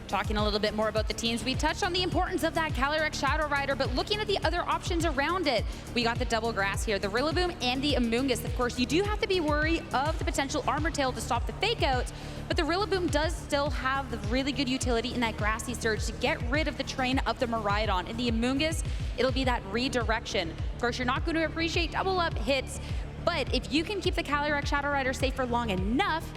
Talking a little bit more about the teams, we touched on the importance of that Calyrex Shadow Rider, but looking at the other options around it, we got the double grass here, the Rillaboom and the Amoonguss. Of course, you do have to be wary of the potential Armor Tail to stop the fake outs, but the Rillaboom does still have the really good utility in that Grassy Surge to get rid of the train of the Miraidon. In the Amoonguss, it'll be that redirection. Of course, you're not going to appreciate double up hits, but if you can keep the Calyrex Shadow Rider safe for long enough,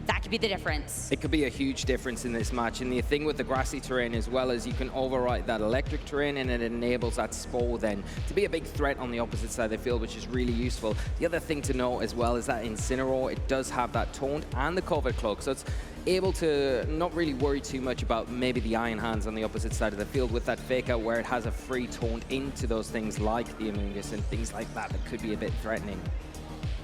that could be the difference. It could be a huge difference in this match. And the thing with the grassy terrain as well is you can override that electric terrain, and it enables that Spore then to be a big threat on the opposite side of the field, which is really useful. The other thing to note as well is that Incineroar, it does have that taunt and the covered cloak, so it's able to not really worry too much about maybe the Iron Hands on the opposite side of the field with that fake out where it has a free taunt into those things like the Amoonguss and things like that that could be a bit threatening.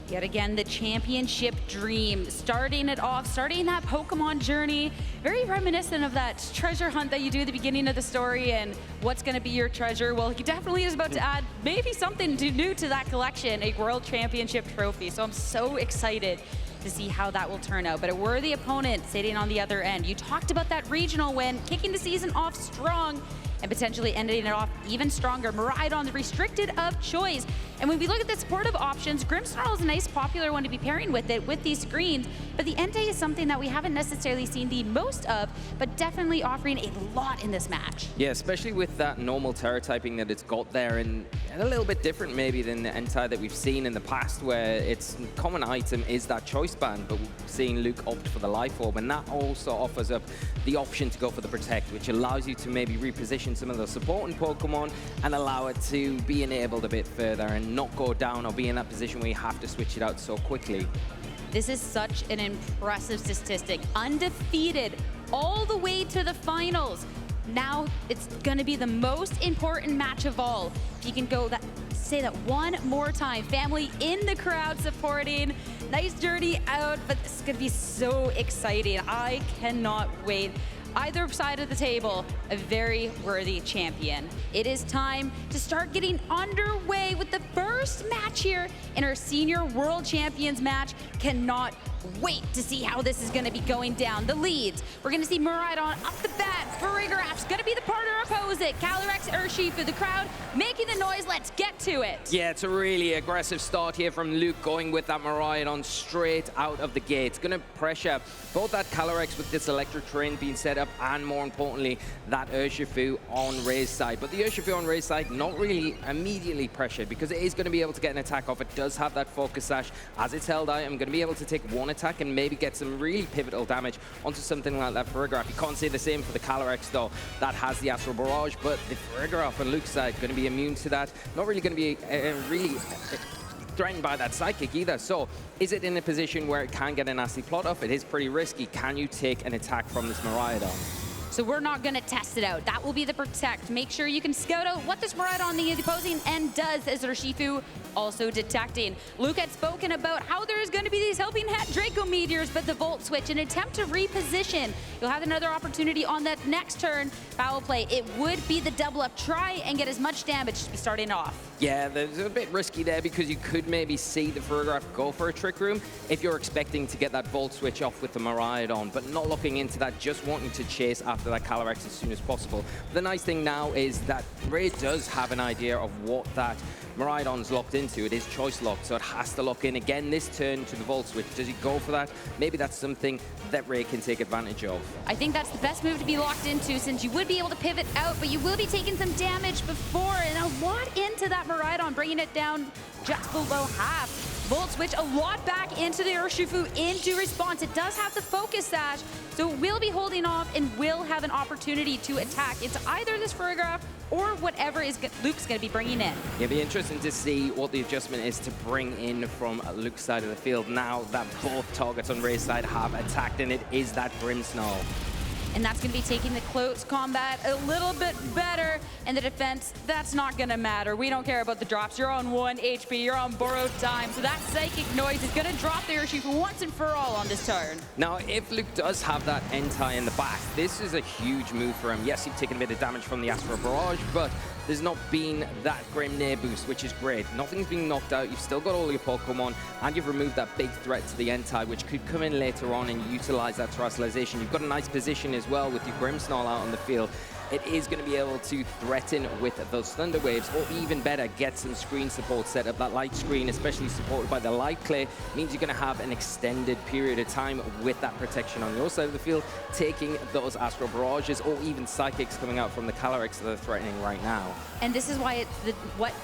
Yet again, the championship dream, starting it off, starting that Pokemon journey, very reminiscent of that treasure hunt that you do at the beginning of the story and what's going to be your treasure. Well, he definitely is about to add maybe something new to that collection, a World Championship trophy. So I'm so excited to see how that will turn out. But a worthy opponent sitting on the other end. You talked about that regional win, kicking the season off strong and potentially ending it off even stronger. Miraidon, the restricted of choice. And when we look at the supportive options, Grimmsnarl is a nice popular one to be pairing with it with these screens, but the Entei is something that we haven't necessarily seen the most of, but definitely offering a lot in this match. Yeah, especially with that normal Terra typing that it's got there, and a little bit different maybe than the Entei that we've seen in the past, where its common item is that choice band, but we're seeing Luke opt for the Life Orb, and that also offers up the option to go for the Protect, which allows you to maybe reposition some of those supporting Pokemon and allow it to be enabled a bit further and not go down or be in that position where you have to switch it out so quickly. This is such an impressive statistic. Undefeated all the way to the finals. Now it's going to be the most important match of all. If you can go say that one more time. Family in the crowd supporting. Nice journey out, but this is going to be so exciting. I cannot wait. Either side of the table, a very worthy champion. It is time to start getting underway with the first match here in our Senior World Champions match. Cannot wait to see how this is going to be going down. The leads, we're going to see Miraidon up the bat. Farigiraf's going to be the partner opposite. Calyrex, Urshifu, the crowd making the noise. Let's get to it. Yeah, it's a really aggressive start here from Luke, going with that Miraidon straight out of the gate. It's going to pressure both that Calyrex with this electric terrain being set up, and more importantly, that Urshifu on Ray's side. But the Urshifu on Ray's side, not really immediately pressured because it is going to be able to get an attack off. It does have that Focus Sash as its held item. Going to be able to take one attack and maybe get some really pivotal damage onto something like that Farigiraf. You can't say the same for the Calyrex though. That has the Astral Barrage, but the Farigiraf on Luke's side going to be immune to that. Not really going to be really threatened by that Psychic either. So is it in a position where it can get a nasty plot off? It is pretty risky. Can you take an attack from this Miraidon? So we're not going to test it out. That will be the Protect. Make sure you can scout out what this Miraidon on the opposing end does, as Urshifu also detecting. Luke had spoken about how there is going to be these helping hand Draco Meteors, but the Volt Switch, an attempt to reposition. You'll have another opportunity on that next turn. Foul play. It would be the double up. Try and get as much damage to be starting off. Yeah, there's a bit risky there because you could maybe see the Farigiraf go for a Trick Room if you're expecting to get that Volt Switch off with the Miraidon, but not looking into that, just wanting to chase after that Calyrex as soon as possible. The nice thing now is that Ray does have an idea of what that Miraidon's locked into. It is choice locked, so it has to lock in again this turn to the Volt Switch. Does he go for that? Maybe that's something that Ray can take advantage of. I think that's the best move to be locked into, since you would be able to pivot out, but you will be taking some damage before, and a lot into that Miraidon, bringing it down just below half. Volt Switch, a lot back into the Urshifu into response. It does have the Focus Sash, so it will be holding off and will have an opportunity to attack into either this Farigiraf or whatever is Luke's going to be bringing in. It'll be interesting to see what the adjustment is to bring in from Luke's side of the field now that both targets on Ray's side have attacked, and it is that Grimmsnarl. And that's going to be taking the close combat a little bit better. And the defense, that's not going to matter. We don't care about the drops. You're on 1 HP. You're on borrowed time. So that Psychic Noise is going to drop the Urshifu once and for all on this turn. Now, if Luke does have that Entei in the back, this is a huge move for him. Yes, he's taken a bit of damage from the Astral Barrage, but there's not been that Grim Near boost, which is great. Nothing's been knocked out. You've still got all your Pokemon, and you've removed that big threat to the Entei, which could come in later on and utilize that Terrestrialization. You've got a nice position as well with your Grimmsnarl out on the field. It is going to be able to threaten with those Thunder Waves, or even better, get some screen support set up. That light screen, especially supported by the Light Clay, means you're going to have an extended period of time with that protection on your side of the field, taking those Astral Barrages or even Psychics coming out from the Calyrex that are threatening right now. And this is why what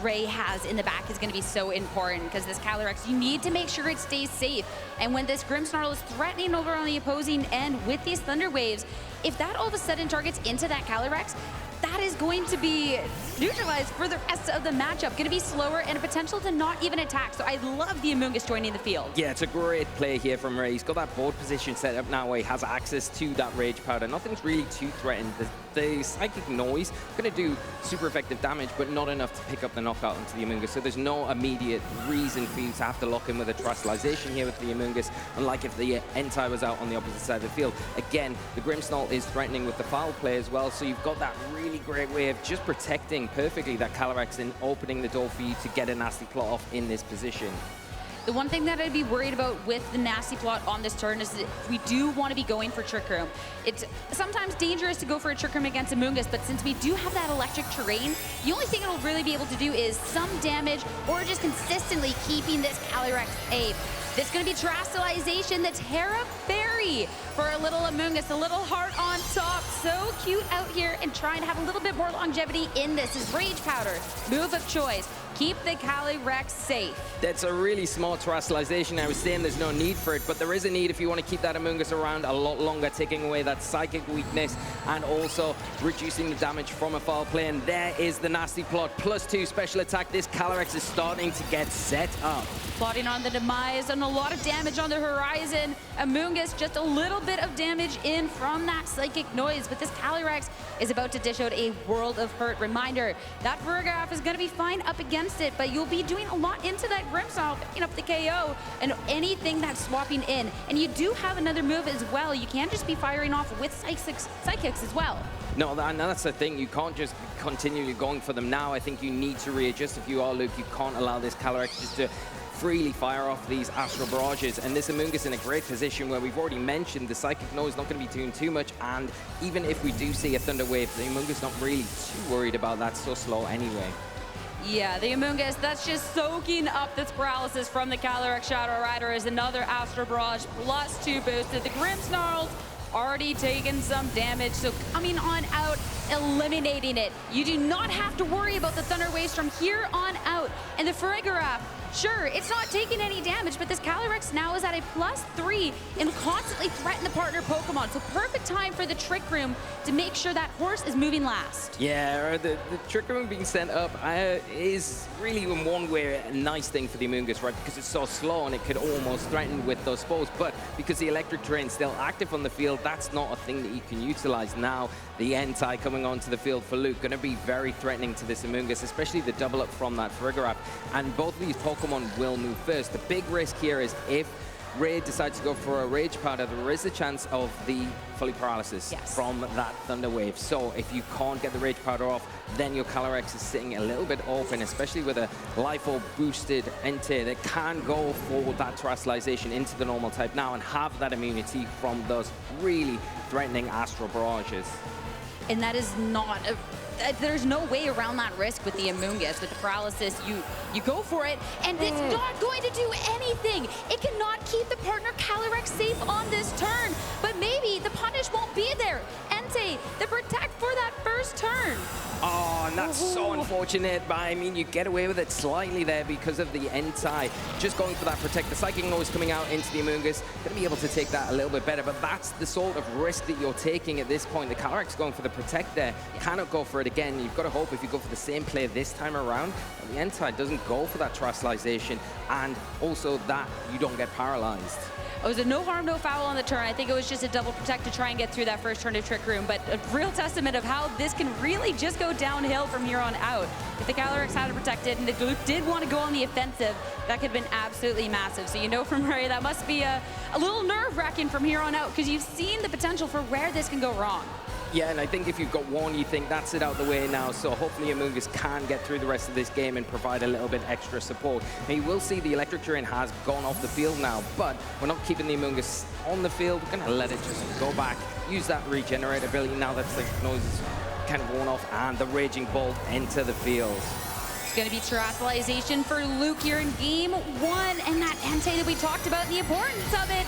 Ray has in the back is going to be so important, because this Calyrex, you need to make sure it stays safe. And when this Grimmsnarl is threatening over on the opposing end with these Thunder Waves, if that all of a sudden targets into that Calyrex, that is going to be neutralized for the rest of the matchup. Going to be slower and a potential to not even attack. So I love the Amoonguss joining the field. Yeah, it's a great play here from Ray. He's got that board position set up now where he has access to that Rage Powder. Nothing's really too threatened. The Psychic Noise going to do super effective damage, but not enough to pick up the knockout into the Amoonguss. So there's no immediate reason for you to have to lock in with a Terrestrialization here with the Amoonguss, unlike if the Entei was out on the opposite side of the field. Again, the Grimmsnarl is threatening with the foul play as well, so you've got that really great way of just protecting perfectly that Calyrex and opening the door for you to get a nasty plot off in this position. The one thing that I'd be worried about with the nasty plot on this turn is that we do want to be going for Trick Room. It's sometimes dangerous to go for a Trick Room against Amoonguss, but since we do have that electric terrain, the only thing it'll really be able to do is some damage or just consistently keeping this Calyrex safe. This is going to be Terrestrialization, the Terra Fairy for a little Amoonguss, a little heart on top. So cute out here, and trying to have a little bit more longevity in this is Rage Powder, move of choice. Keep the Calyrex safe. That's a really smart Terrestrialization. I was saying there's no need for it, but there is a need if you want to keep that Amoonguss around a lot longer, taking away that Psychic weakness and also reducing the damage from a foul play. And there is the nasty plot. +2 special attack. This Calyrex is starting to get set up. Plotting on the demise and a lot of damage on the horizon. Amoonguss just a little bit of damage in from that Psychic Noise, but this Calyrex is about to dish out a world of hurt. Reminder, that Farigiraf is going to be fine up against it, but you'll be doing a lot into that Grimmsnarl, picking up the KO and anything that's swapping in. And you do have another move as well. You can't just be firing off with Psychics as well. No, that's the thing. You can't just continue going for them now. I think you need to readjust. If you are Luke, you can't allow this Calyrex just to freely fire off these Astral Barrages, and this Amoonguss in a great position where we've already mentioned the Psychic Noise not going to be doing too much, and even if we do see a Thunder Wave, the Amoonguss not really too worried about that, so slow anyway. Yeah, the Amoonguss, that's just soaking up this paralysis from the Calyrex Shadow Rider as another Astral Barrage +2 boosted. The Grimmsnarl's already taken some damage, so coming on out, eliminating it. You do not have to worry about the Thunder Waves from here on out. And the Farigiraf, sure, it's not taking any damage, but this Calyrex now is at a +3 and constantly threaten the partner Pokemon. So perfect time for the Trick Room to make sure that horse is moving last. Yeah, the Trick Room being sent up is really in one way a nice thing for the Amoonguss, right? Because it's so slow and it could almost threaten with those spores. But because the electric terrain's still active on the field, that's not a thing that you can utilize. Now, the Entei coming onto the field for Luke, going to be very threatening to this Amoonguss, especially the double up from that Farigiraf. And both of these Pokemon will move first. The big risk here is if Ray decides to go for a Rage Powder, there is a chance of the fully paralysis from that Thunder Wave. So if you can't get the Rage Powder off, then your Calyrex is sitting a little bit open, especially with a Life Orb boosted Entei that can go for that Terrestrialization into the normal type now and have that immunity from those really threatening Astral Barrages. And that is not there's no way around that risk with the Amoonguss. With the paralysis, you go for it, and it's not going to do anything. It cannot keep the partner Calyrex safe on this turn, but maybe the punish won't be there. Entei, the protect for that first turn. Oh, and that's so unfortunate, but I mean, you get away with it slightly there because of the Entei. Just going for that protect. The Psychic Noise coming out into the Amoonguss, going to be able to take that a little bit better, but that's the sort of risk that you're taking at this point. The Calyrex going for the protect there, cannot go for it again. You've got to hope if you go for the same play this time around, the Entei doesn't go for that Terrestrialization, and also that you don't get paralyzed. It was a no harm, no foul on the turn. I think it was just a double protect to try and get through that first turn of Trick Room, but a real testament of how this can really just go downhill from here on out. If the Calyrex had it protected and if Luke did want to go on the offensive, that could have been absolutely massive. So you know from Ray, that must be a little nerve-wracking from here on out, because you've seen the potential for where this can go wrong. Yeah, and I think if you've got one, you think that's it out the way now. So hopefully Amoonguss can get through the rest of this game and provide a little bit extra support. Now you will see the electric terrain has gone off the field now, but we're not keeping the Amoonguss on the field. We're gonna let it just go back, use that regenerate ability now that the noise is kind of worn off, and the Raging Bolt enter the field. It's going to be terrestrialization for Luke here in game 1, and that Entei that we talked about, the importance of it.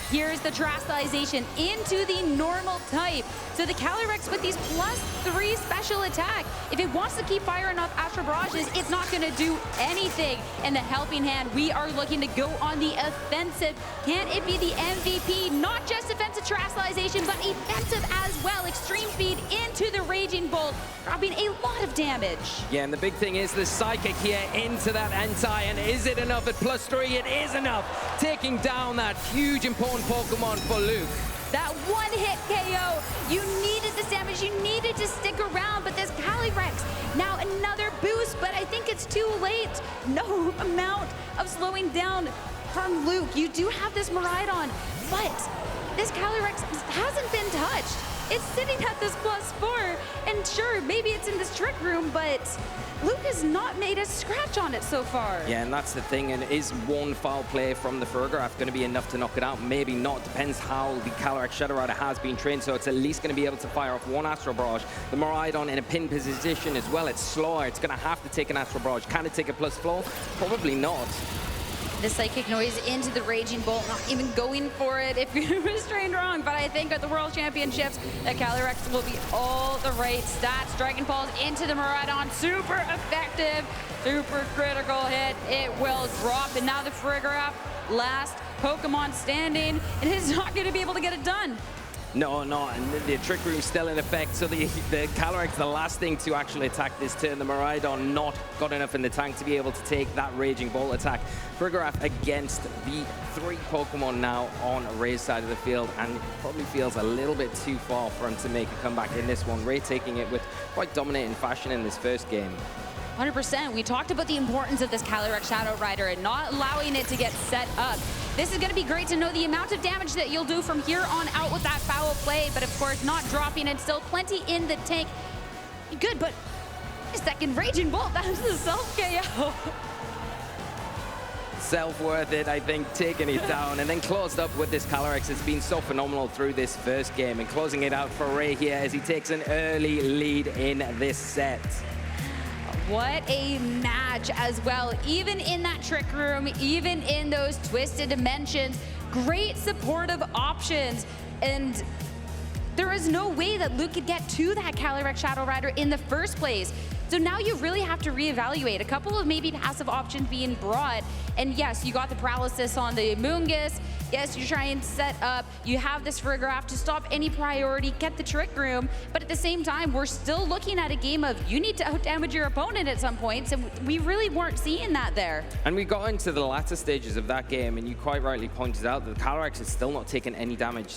Here's the terrestrialization into the normal type. So the Calyrex with these +3 special attack, if it wants to keep firing off Astral Barrages, it's not going to do anything. In the helping hand, we are looking to go on the offensive. Can it be the MVP? Not just offensive terrestrialization, but offensive as well. Extreme speed into the Raging Bolt, dropping a lot of damage. Yeah, and the big thing is the Psychic here into that Entei, and is it enough at +3? It is enough, taking down that huge important Pokemon for Luke. That one-hit KO, you needed this damage, you needed to stick around, but this Calyrex, now another boost, but I think it's too late. No amount of slowing down from Luke. You do have this Miraidon, but this Calyrex hasn't been touched. It's sitting at this +4, and sure, maybe it's in this trick room, but Luke has not made a scratch on it so far. Yeah, and that's the thing, and is one foul play from the Ferrograph going to be enough to knock it out? Maybe not, depends how the Calyrex Shadow Rider has been trained, so it's at least going to be able to fire off one Astral Barrage. The Miraidon in a pin position as well, it's slower, it's going to have to take an Astral Barrage. Can it take a +4? Probably not. The Psychic Noise into the Raging Bolt, not even going for it if you was trained wrong, but I think at the World Championships, the Calyrex will be all the right stats. Dragon Balls into the Miraidon, super effective, super critical hit. It will drop, and now the Ferrograph, last Pokemon standing, and it's not going to be able to get it done. No, and the Trick Room's still in effect, so the Calyrex, the last thing to actually attack this turn. The Miraidon not got enough in the tank to be able to take that Raging Bolt attack. Ferrograph against the 3 Pokemon now on Ray's side of the field, and probably feels a little bit too far for him to make a comeback in this one. Ray taking it with quite dominating fashion in this first game. 100%. We talked about the importance of this Calyrex Shadow Rider and not allowing it to get set up. This is going to be great to know the amount of damage that you'll do from here on out with that foul play, but of course not dropping it. Still plenty in the tank. Good, but a second Raging Bolt, that was the self-KO. Self-worth it, I think, taking it down, and then closed up with this Calyrex. It's been so phenomenal through this first game, and closing it out for Ray here as he takes an early lead in this set. What a match as well. Even in that trick room, even in those twisted dimensions, great supportive options. And there is no way that Luke could get to that Calyrex Shadow Rider in the first place. So now you really have to reevaluate. A couple of maybe passive options being brought. And yes, you got the paralysis on the Amoonguss. Yes, you try and set up. You have this Ferrograph to stop any priority, get the trick room. But at the same time, we're still looking at a game of you need to outdamage your opponent at some points. And we really weren't seeing that there. And we got into the latter stages of that game, and you quite rightly pointed out that the Calyrex is still not taking any damage.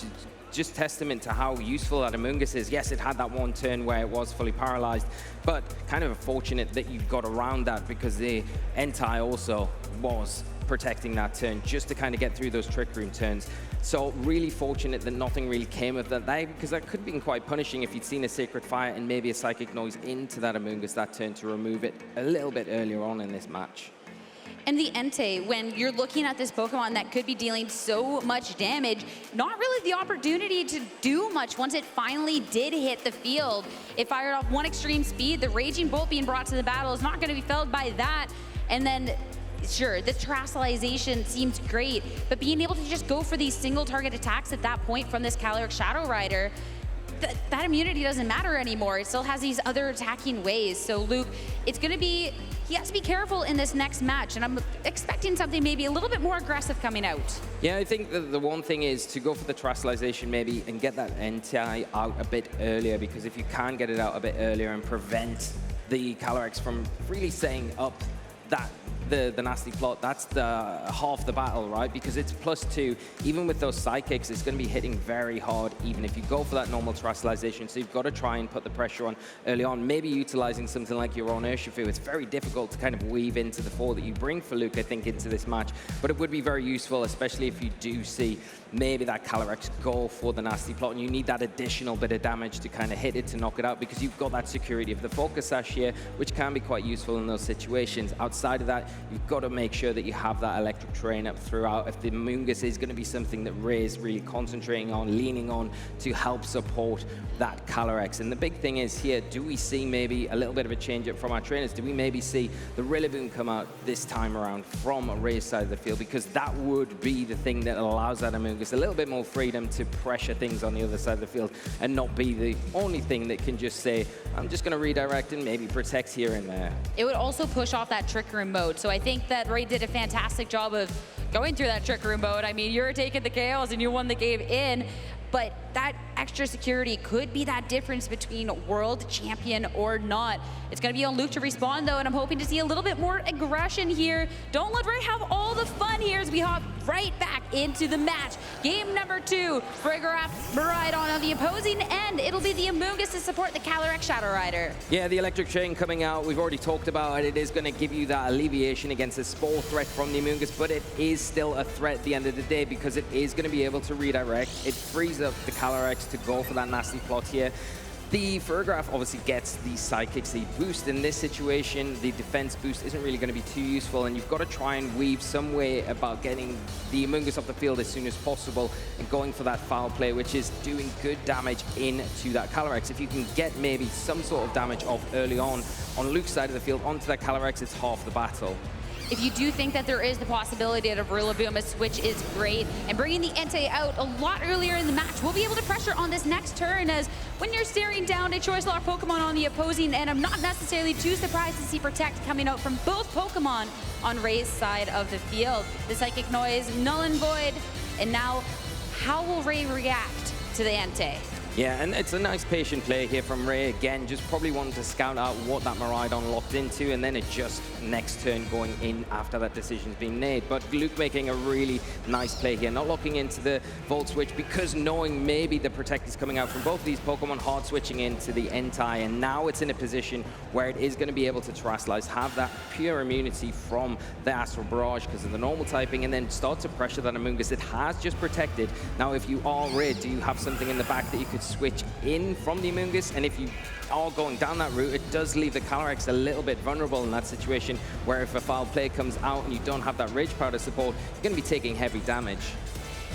Just testament to how useful that Amoonguss is. Yes, it had that one turn where it was fully paralyzed, but kind of fortunate that you got around that because the Entei also was protecting that turn just to kind of get through those trick room turns. So really fortunate that nothing really came of that, because that could have been quite punishing if you'd seen a Sacred Fire and maybe a Psychic Noise into that Amoonguss that turn to remove it a little bit earlier on in this match. And the Entei, when you're looking at this Pokemon that could be dealing so much damage, not really the opportunity to do much once it finally did hit the field. It fired off one extreme speed. The Raging Bolt being brought to the battle is not going to be felled by that. And then, sure, the terrestrialization seems great, but being able to just go for these single target attacks at that point from this Calyrex Shadow Rider, that immunity doesn't matter anymore. It still has these other attacking ways. So Luke, it's going to be, he has to be careful in this next match, and I'm expecting something maybe a little bit more aggressive coming out. Yeah, I think the one thing is to go for the terrestrialization maybe and get that Entei out a bit earlier, because if you can get it out a bit earlier and prevent the Calyrex from really setting up that the nasty plot, that's the half the battle, right? Because it's +2. Even with those psychics, it's going to be hitting very hard, even if you go for that normal terrestrialization. So you've got to try and put the pressure on early on. Maybe utilizing something like your own Urshifu. It's very difficult to kind of weave into the 4 that you bring for Luke, I think, into this match. But it would be very useful, especially if you do see maybe that Calyrex go for the nasty plot, and you need that additional bit of damage to kind of hit it to knock it out, because you've got that security of the Focus Sash here, which can be quite useful in those situations. Outside of that, you've got to make sure that you have that electric terrain up throughout. If the Mungus is going to be something that Ray is really concentrating on, leaning on to help support that Calyrex. And the big thing is here, do we see maybe a little bit of a change up from our trainers? Do we maybe see the Rillaboom come out this time around from Ray's side of the field? Because that would be the thing that allows that Amoonguss a little bit more freedom to pressure things on the other side of the field and not be the only thing that can just say, I'm just going to redirect and maybe protect here and there. It would also push off that Trick Room mode. So I think that Ray did a fantastic job of going through that Trick Room mode. I mean, you're taking the KOs and you won the game in, but that extra security could be that difference between world champion or not. It's going to be on Luke to respond, though, and I'm hoping to see a little bit more aggression here. Don't let Ray have all the fun here as we hop right back into the match. Game number 2, Frigoraph Miraidon on the opposing end. It'll be the Amoonguss to support the Calyrex Shadow Rider. Yeah, the electric chain coming out, we've already talked about it. It is going to give you that alleviation against a spore threat from the Amoonguss, but it is still a threat at the end of the day because it is going to be able to redirect. It frees up the Calyrex to go for that nasty plot here. The Frigoraph obviously gets the Psychics, the boost. In this situation, the defense boost isn't really going to be too useful, and you've got to try and weave some way about getting the Amoonguss off the field as soon as possible and going for that foul play, which is doing good damage into that Calyrex. If you can get maybe some sort of damage off early on Luke's side of the field onto that Calyrex, it's half the battle. If you do think that there is the possibility of Rillaboom, a switch is great. And bringing the Entei out a lot earlier in the match, we'll be able to pressure on this next turn, as when you're staring down a choice lock Pokemon on the opposing end, I'm not necessarily too surprised to see Protect coming out from both Pokemon on Ray's side of the field. The Psychic Noise, Null and Void, and now how will Ray react to the Entei? Yeah, and it's a nice patient play here from Ray. Again, just probably wanting to scout out what that Miraidon locked into and then adjust next turn going in after that decision's been made. But Luke making a really nice play here, not locking into the Volt Switch because knowing maybe the Protect is coming out from both these Pokemon, hard switching into the Entei, and now it's in a position where it is going to be able to Terastallize, have that pure immunity from the Astral Barrage because of the normal typing, and then start to pressure that Amoonguss. It has just protected. Now, if you are Ray, do you have something in the back that you could switch in from the Amoonguss? And if you are going down that route, it does leave the Calyrex a little bit vulnerable in that situation, where if a foul play comes out and you don't have that Rage Powder support, you're going to be taking heavy damage.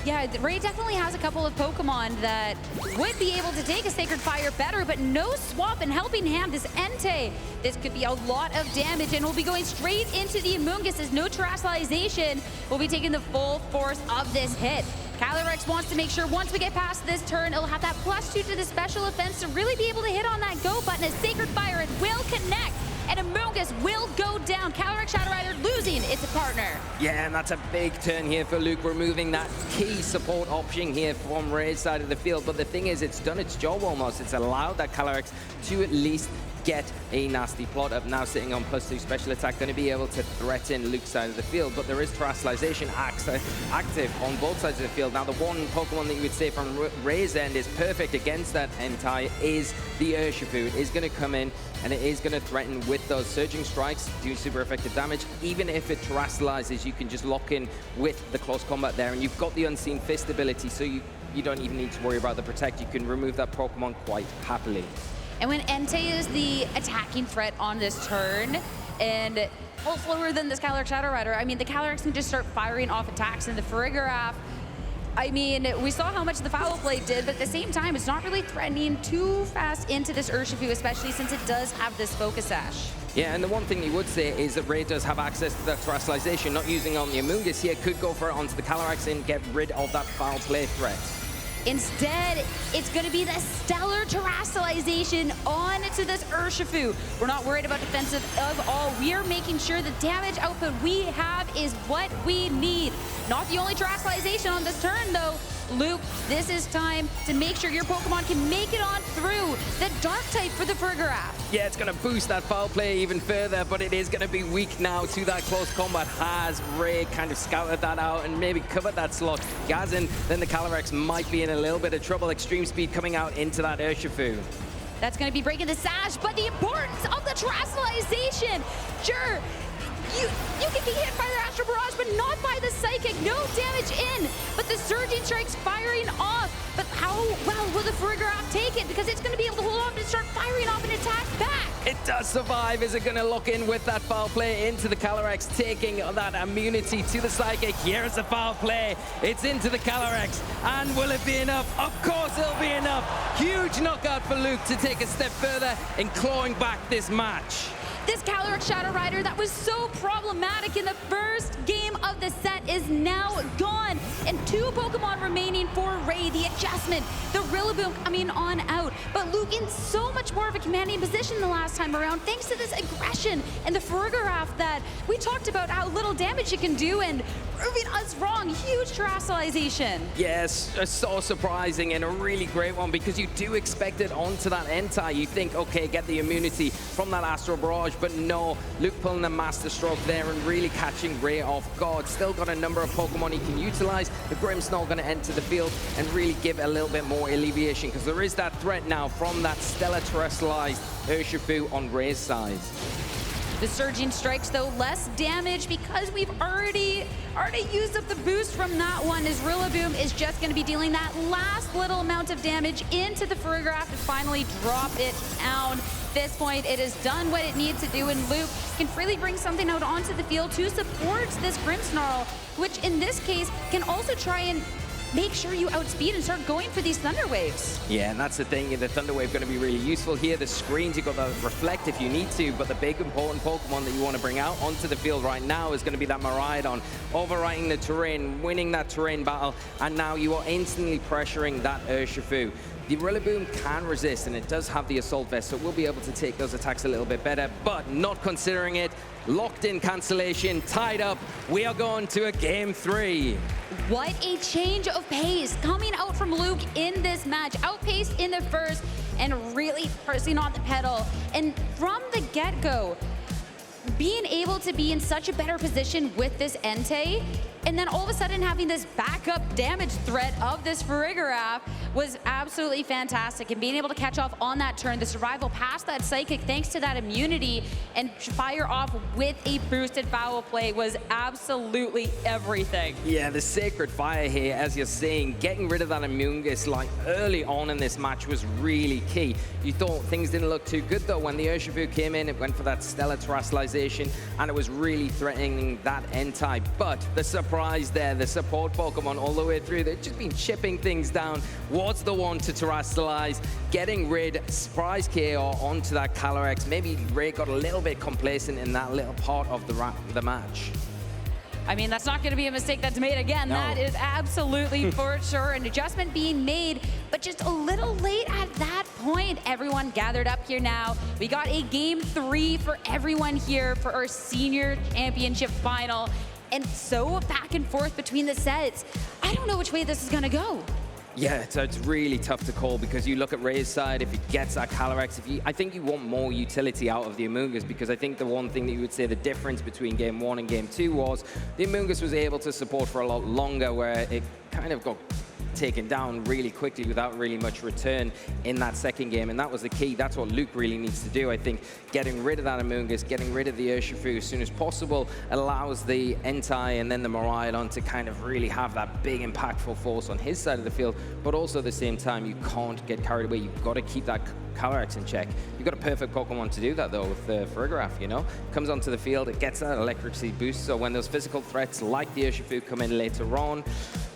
Yeah, Ray definitely has a couple of Pokemon that would be able to take a Sacred Fire better, but no swap and helping hand. This Entei, this could be a lot of damage, and we'll be going straight into the Amoonguss as no Terastallization. We'll be taking the full force of this hit. Calyrex wants to make sure once we get past this turn, it'll have that +2 to the special offense to really be able to hit on that go button. A Sacred Fire, it will connect, and Amoonguss will go down. Calyrex Shadow Rider losing its partner. Yeah, and that's a big turn here for Luke, removing that key support option here from Ray's side of the field. But the thing is, it's done its job almost. It's allowed that Calyrex to at least get a nasty plot up. Now sitting on +2 special attack, going to be able to threaten Luke's side of the field, but there is Terastallization active on both sides of the field. Now the one Pokemon that you would say from Ray's end is perfect against that Entei is the Urshifu. It is going to come in and it is going to threaten with those Surging Strikes, do super effective damage. Even if it Terastallizes, you can just lock in with the close combat there, and you've got the Unseen Fist ability, so you don't even need to worry about the Protect. You can remove that Pokemon quite happily. And when Entei is the attacking threat on this turn, and well, slower than this Calyrex Shadow Rider, I mean, the Calyrex can just start firing off attacks, and the Frigoraph, I mean, we saw how much the Foul Play did, but at the same time, it's not really threatening too fast into this Urshifu, especially since it does have this Focus Sash. Yeah, and the one thing you would say is that Ray does have access to that Terastallization, not using on the Amoonguss here, could go for it onto the Calyrex and get rid of that Foul Play threat. Instead, it's going to be the Stellar Terastallization onto this Urshifu. We're not worried about defensive of all. We are making sure the damage output we have is what we need. Not the only Terastallization on this turn, though. Luke, this is time to make sure your Pokemon can make it on through the Dark type for the Frigoraph. Yeah, it's going to boost that foul play even further, but it is going to be weak now to that close combat. Has Ray kind of scouted that out and maybe covered that slot? Gazin, then the Calyrex might be in a little bit of trouble. Extreme Speed coming out into that Urshifu. That's going to be breaking the sash, but the importance of the Terastallization. Sure, You can be hit by the Astral Barrage, but not by the Psychic. No damage in, but the Surging Strike's firing off. But how well will the Farigiraf take it? Because it's going to be able to hold off and start firing off an attack back. It does survive. Is it going to lock in with that foul play into the Calyrex, taking that immunity to the Psychic? Here's the foul play. It's into the Calyrex. And will it be enough? Of course it'll be enough. Huge knockout for Luke to take a step further in clawing back this match. This Calyrex Shadow Rider that was so problematic in the first game of the set is now gone. And 2 Pokemon remaining for Ray. The adjustment, the Rillaboom coming on out. But Luke in so much more of a commanding position the last time around, thanks to this aggression and the Farigiraf that we talked about how little damage it can do and proving us wrong. Huge terrestrialization. Yes, so surprising and a really great one because you do expect it onto that Entei. You think, okay, get the immunity from that Astral Barrage, but no, Luke pulling the Master Stroke there and really catching Ray off guard. Still got a number of Pokemon he can utilize. The Grimmsnarl going to enter the field and really give a little bit more alleviation because there is that threat now from that Stellar Terrestrialized Urshifu on Ray's side. The Surging Strikes, though, less damage because we've already used up the boost from that one, as Rillaboom is just going to be dealing that last little amount of damage into the Farigiraf to finally drop it down. At this point, it has done what it needs to do, and Luke can freely bring something out onto the field to support this Grimmsnarl, which in this case can also try and make sure you outspeed and start going for these Thunder Waves. Yeah, and that's the thing. The Thunder Wave going to be really useful here. The screens, you've got to reflect if you need to, but the big important Pokemon that you want to bring out onto the field right now is going to be that Miraidon, overwriting the terrain, winning that terrain battle, and now you are instantly pressuring that Urshifu. The Rillaboom can resist, and it does have the Assault Vest, so it will be able to take those attacks a little bit better, but not considering it. Locked in cancellation, tied up. We are going to a Game 3. What a change of pace coming out from Luke in this match. Outpaced in the first and really pressing on the pedal. And from the get-go, being able to be in such a better position with this Entei, and then all of a sudden having this backup damage threat of this Farigiraf was absolutely fantastic. And being able to catch off on that turn, the survival past that Psychic thanks to that immunity and fire off with a boosted foul play was absolutely everything. Yeah, the Sacred Fire here, as you're seeing, getting rid of that Amoonguss like early on in this match was really key. You thought things didn't look too good though. When the Urshifu came in, it went for that Stellar Terrestrialization and it was really threatening that Entei. But the surprise there, the support Pokemon all the way through, they've just been chipping things down, was the one to terrestrialize, getting rid, surprise KO onto that Calyrex. Maybe Ray got a little bit complacent in that little part of the match. I mean, that's not going to be a mistake that's made again. No. That is absolutely for sure an adjustment being made, but just a little late at that point. Everyone gathered up here now. We got a Game 3 for everyone here for our Senior Championship Final. And so back and forth between the sets. I don't know which way this is going to go. Yeah, it's really tough to call because you look at Ray's side, if he gets that Calyrex, I think you want more utility out of the Amoonguss, because I think the one thing that you would say the difference between Game 1 and Game 2 was the Amoonguss was able to support for a lot longer, where it kind of got taken down really quickly without really much return in that second game, and that was the key. That's what Luke really needs to do. I think getting rid of that Amoonguss, getting rid of the Urshifu as soon as possible allows the Entei and then the Miraidon to kind of really have that big impactful force on his side of the field, but also at the same time, you can't get carried away. You've got to keep that Calyrex in check. You've got a perfect Pokemon to do that though with the Farigiraf, you know? Comes onto the field, it gets that electricity boost, so when those physical threats like the Urshifu come in later on,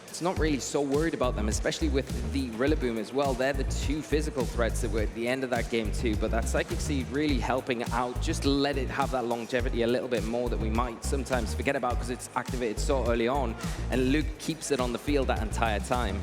it's not really so worried about them, especially with the Rillaboom as well. They're the two physical threats that were at the end of that game too, but that Psychic Seed really helping out, just let it have that longevity a little bit more that we might sometimes forget about because it's activated so early on, and Luke keeps it on the field that entire time.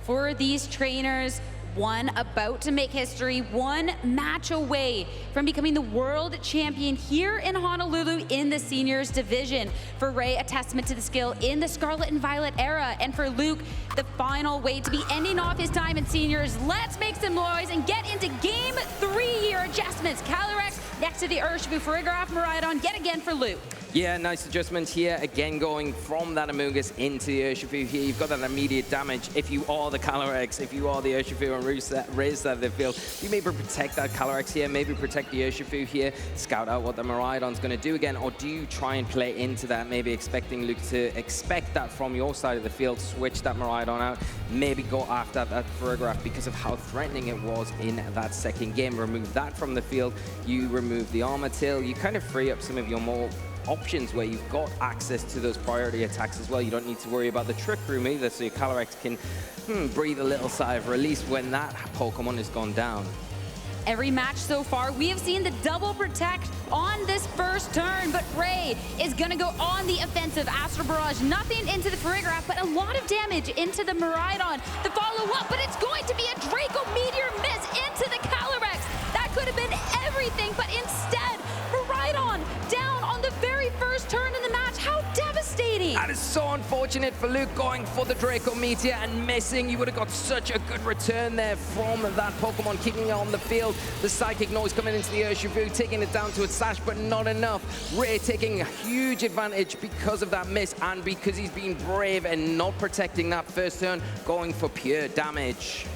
For these trainers, one about to make history, one match away from becoming the world champion here in Honolulu in the seniors division. For Ray, a testament to the skill in the Scarlet and Violet era. And for Luke, the final way to be ending off his time in seniors. Let's make some noise and get into Game 3 here. Adjustments, Calyrex next to the Urshifu, Farigiraf, Miraidon, yet again for Luke. Yeah, nice adjustment here. Again, going from that Amoonguss into the Urshifu here. You've got that immediate damage. If you are the Calyrex, if you are the Urshifu and raise that the field, you maybe protect that Calyrex here, maybe protect the Urshifu here, scout out what the Miraidon's going to do again, or do you try and play into that, maybe expecting Luke to expect that from your side of the field, switch that Miraidon out, maybe go after that Farigiraf because of how threatening it was in that second game. Remove that from the field, you remove the Armor Tail, you kind of free up some of your more options where you've got access to those priority attacks as well. You don't need to worry about the Trick Room either, so your Calyrex can breathe a little sigh of release when that Pokemon has gone down. Every match so far, we have seen the double protect on this first turn, but Ray is going to go on the offensive. Astral Barrage, nothing into the Farigiraf, but a lot of damage into the Miraidon. The follow-up, but it's going to be a Draco Meteor miss into the Calyrex. That could have been everything, but instead, Miraidon down on the very first turn in the match. How devastating! That is so unfortunate for Luke, going for the Draco Meteor and missing. You would have got such a good return there from that Pokemon, keeping it on the field. The Psychic Noise coming into the Urshifu, taking it down to its sash, but not enough. Ray taking a huge advantage because of that miss and because he's been brave and not protecting that first turn, going for pure damage.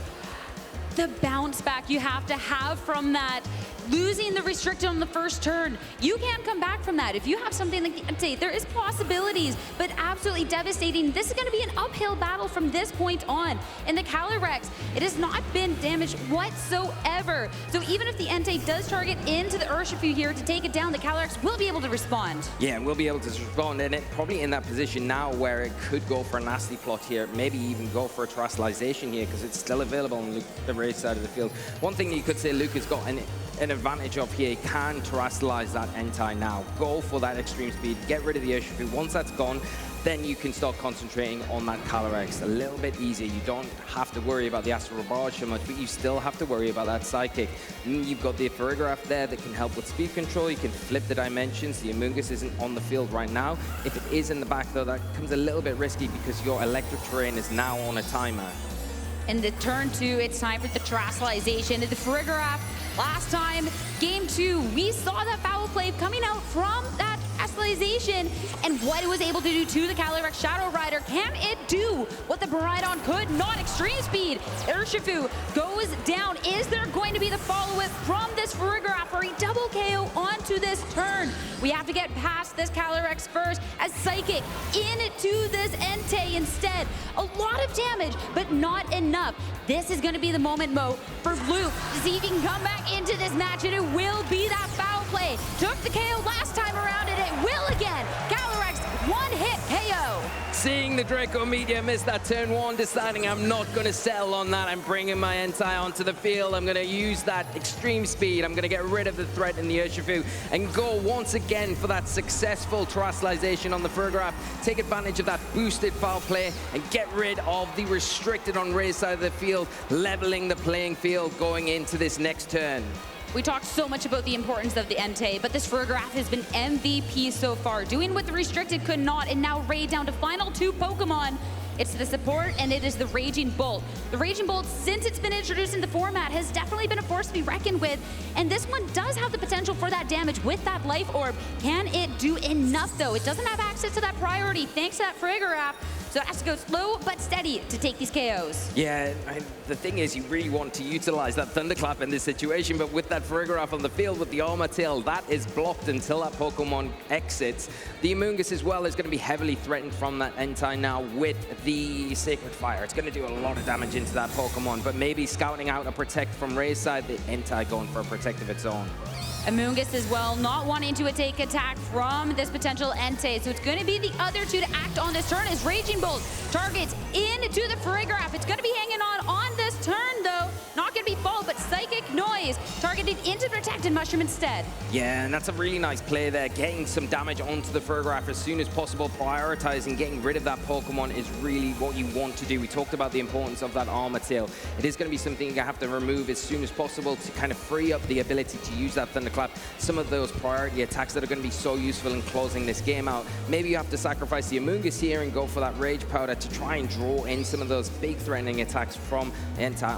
The bounce back you have to have from that. Losing the restricted on the first turn, you can't come back from that. If you have something like the Entei, there is possibilities, but absolutely devastating. This is going to be an uphill battle from this point on. In the Calyrex, it has not been damaged whatsoever. So even if the Entei does target into the Urshifu here to take it down, the Calyrex will be able to respond. Yeah, we'll be able to respond, and it probably in that position now where it could go for a nasty plot here, maybe even go for a Terastallization here because it's still available on the Ray side of the field. One thing you could say Luke has got an advantage of here, can Terastallize that Entei now. Go for that extreme speed, get rid of the Urshifu. Once that's gone, then you can start concentrating on that Calyrex a little bit easier. You don't have to worry about the Astral Barrage so much, but you still have to worry about that Psychic. You've got the Farigiraf there that can help with speed control. You can flip the dimensions. The Amoonguss isn't on the field right now. If it is in the back, though, that becomes a little bit risky because your Electric Terrain is now on a timer. In the turn 2, it's time for the Terastallization. The Farigiraf, last time, game 2, we saw that foul play coming out from that Terastallization, and what it was able to do to the Calyrex Shadow Rider. Can it do what the Miraidon could not? Extreme speed. Urshifu goes down. Is there going to be the follow-up from this Farigiraf for a double KO onto this turn? We have to get past this Calyrex first as Psychic into this Entei instead. A lot of damage, but not enough. This is going to be the moment, Mo, for Luke to see if he can come back into this match, and it will be that foul play. Took the KO last time around, and it will again. Calyrex, one-hit KO. Seeing the Draco Meteor miss that turn 1, deciding I'm not going to settle on that. I'm bringing my Entei onto the field. I'm going to use that extreme speed. I'm going to get rid of the threat in the Urshifu and go once again for that successful Terastallization on the Farigiraf. Take advantage of that boosted foul play and get rid of the restricted on Ray's side of the field, leveling the playing field going into this next turn. We talked so much about the importance of the Entei, but this Farigiraf has been MVP so far, doing what the restricted could not, and now Ray down to final 2 Pokemon. It's the support, and it is the Raging Bolt. The Raging Bolt, since it's been introduced in the format, has definitely been a force to be reckoned with, and this one does have the potential for that damage with that Life Orb. Can it do enough, though? It doesn't have access to that priority, thanks to that Farigiraf, so it has to go slow but steady to take these KOs. Yeah, the thing is, you really want to utilize that Thunderclap in this situation, but with that Farigiraf on the field with the Armor Tail, that is blocked until that Pokemon exits. The Amoonguss as well is going to be heavily threatened from that Entei now with the Sacred Fire. It's going to do a lot of damage into that Pokemon, but maybe scouting out a Protect from Ray's side, the Entei going for a Protect of its own. Amoonguss as well, not wanting to take attack from this potential Entei. So it's going to be the other two to act on this turn as Raging Bolt targets into the Farigiraf. It's going to be hanging on this turn, though. Not going to be Fall, but Psychic Noise targeted into Protected Mushroom instead. Yeah, and that's a really nice play there. Getting some damage onto the Farigiraf as soon as possible. Prioritizing getting rid of that Pokemon is really what you want to do. We talked about the importance of that Armor Tail. It is going to be something you have to remove as soon as possible to kind of free up the ability to use that Thunderclap. Some of those priority attacks that are going to be so useful in closing this game out. Maybe you have to sacrifice the Amoonguss here and go for that Rage Powder to try and draw in some of those big threatening attacks from Entei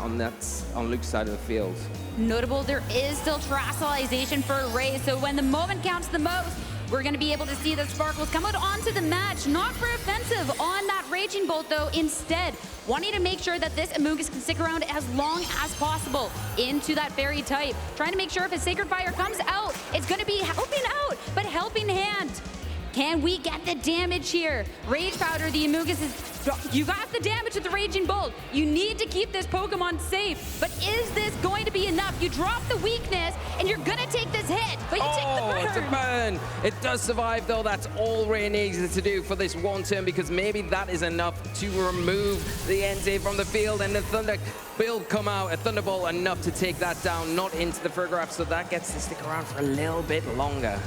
on Luke's side of the field. Notable, there is still Terastallization for Ray, so when the moment counts the most, We're going to be able to see the Sparkles come out onto the match, not for offensive on that Raging Bolt though, instead wanting to make sure that this Amoonguss can stick around as long as possible into that Fairy type. Trying to make sure if a Sacred Fire comes out, it's going to be helping out, but helping hand. Can we get the damage here? Rage Powder, the Amoonguss is... You got the damage with the Raging Bolt. You need to keep this Pokemon safe. But is this going to be enough? You drop the weakness, and you're going to take this hit. But you take the burn. It's a burn. It does survive, though. That's all Ray needs to do for this one turn, because maybe that is enough to remove the Entei from the field. And the Thunder will come out. A Thunderbolt enough to take that down, not into the Farigiraf. So that gets to stick around for a little bit longer.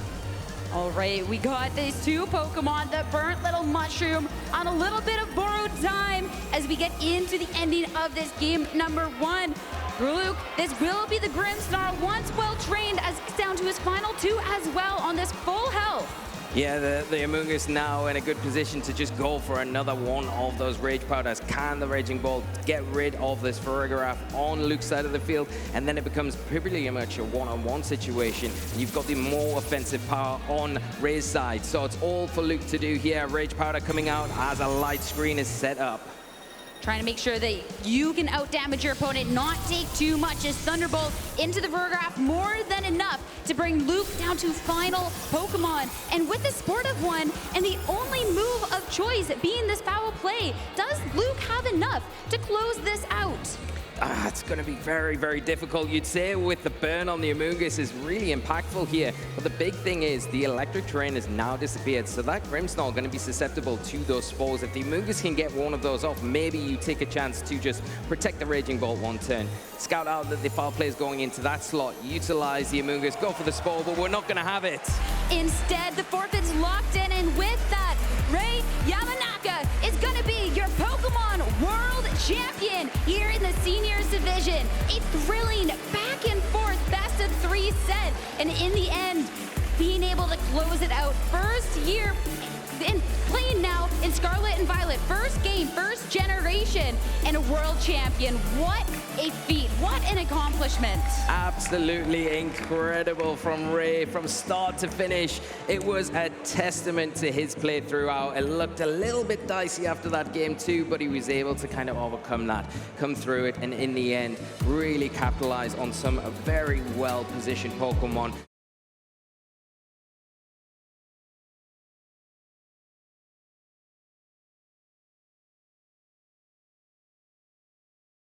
All right, we got these two Pokemon, the Burnt Little Mushroom, on a little bit of borrowed time as we get into the ending of this game number 1. Luke, this will be the Grimmsnarl, once well trained, as down to his final 2 as well on this full health. Yeah, the Amoonguss now in a good position to just go for another one of those Rage Powders. Can the Raging Bolt get rid of this Farigiraf on Luke's side of the field? And then it becomes pretty much a one-on-one situation. You've got the more offensive power on Ray's side. So it's all for Luke to do here. Rage Powder coming out as a light screen is set up. Trying to make sure that you can outdamage your opponent, not take too much, as Thunderbolt into the Farigiraf, more than enough to bring Luke down to final Pokemon. And with the Sportive one, and the only move of choice being this foul play, does Luke have enough to close this out? It's going to be very, very difficult. You'd say with the burn on the Amoonguss is really impactful here. But the big thing is the electric terrain has now disappeared. So that Grimmsnarl going to be susceptible to those spores. If the Amoonguss can get one of those off, maybe you take a chance to just protect the Raging Bolt one turn. Scout out that the foul play is going into that slot. Utilize the Amoonguss, go for the spore, but we're not going to have it. Instead, the forfeit's locked in, and with that, Ray Yamanaka is going to be your Pokemon World Champion here in the Seniors Division. A thrilling back and forth best of 3 set, and in the end, being able to close it out. First year in playing now in Scarlet and Violet. First game, first generation, and a world champion. What a feat. What an accomplishment. Absolutely incredible from Ray from start to finish. It was a testament to his play throughout. It looked a little bit dicey after that game too, but he was able to kind of overcome that, come through it, and in the end, really capitalize on some very well-positioned Pokemon.